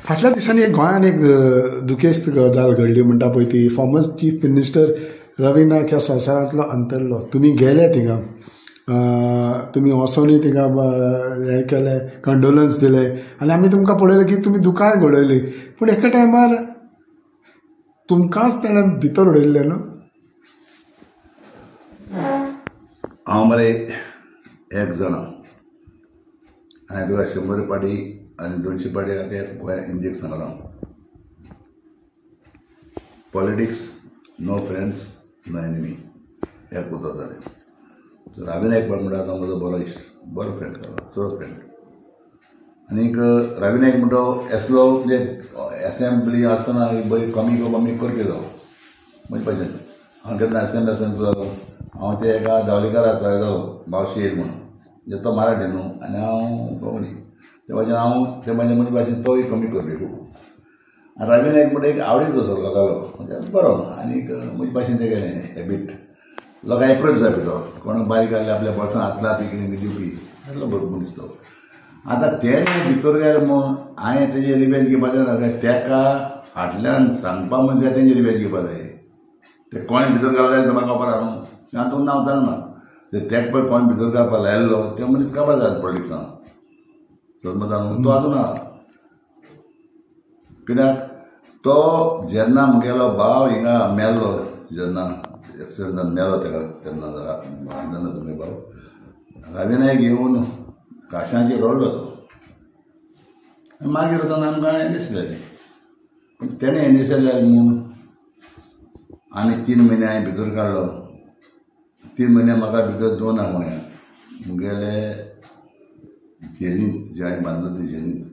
फाटल्या दिसांनी गोंयांत एक दुखेस्त गजाल घडली म्हणटा पळय ती former chief minister Ravi Naik ह्या संवसारांतलो अंतरलो. तुमी गेले थिंगा, तुमी वचोनय थिंगा हें केलें, कंडोलन्स दिले आनी आमी तुमकां पळयलें की तुमी दुकाय घडयली. पूण एका टायमार तुमकांच ताणें भितर उडयल्लें न्हू. हांव मरे एक जाणा हांवें तुका 100 पाटी आनी 200 पाटी गोंया इंडियेक सांगलां, politics no friends no enemy हें उतर जालें. तर रावी नायक म्हणटा तो म्हजो बरो इश्ट, बरो फ्रेंड चड फ्रेंड. आनीक रावी नायक म्हणटा असलो म्हणजे एसेंब्ली आसतना बरी कमी करपी जालो म्हणजे पाहिजे. हांव केन्ना एसेंब्ली जालो, हांव ते एका धावलीकाराक जालो मावशी येयली म्हणून, म्हणजे तो मराठी न्हू आनी हांव कोंकणी, ते भाशेन हांव ते म्हजे भाशेन तोय कमी करपी खूब. आनी रावी नायक म्हणटा एक आवडीचो असो लोकांलो, म्हणजे बरो आनीक म्हजे भाशेन तेगेलें हॅबीट लोकांक एप्रोच जाय तो, कोणाक बारीक आहले आपल्या बॉल्सान हात लावपी कितें दिवपी असलो भरपूर दिसता. आतां तेणें भितर गेले म्हूण हांवें तेजे रिवेंज घेवपा जाय, तेका फाटल्यान सांगपा म्हणजे जाय तेंचे रिवेंज घेवपा जाय. ते कोणें भितर घालूं जाय म्हाका खबर आहा न्हू, हांव तुमकां नांव जाणना. तेका पळय कोण भितर घालपा लायल्लो ते मनीस काबार जाता पॉलिटिक्सान, समजता न्हू. तो आजून आहा, कित्याक तो जेन्ना म्हगेलो भाव हिंगा मेल्लो, जेन्ना एक्सिडेंटान मेलो तेका तेन्ना तुमी भाव रावी नायक येवन काशांचेर रडलो तो. मागीर वचोन आमकां हें दिसलें, पूण तेणें हें दिसलें म्हूण आनी 3 म्हयने हांवें भितर काडलो. 3 म्हयने म्हाका भितर 2 आंगवण्या मुगेले जेलींत जे हांवें बांदलो ती जेलींत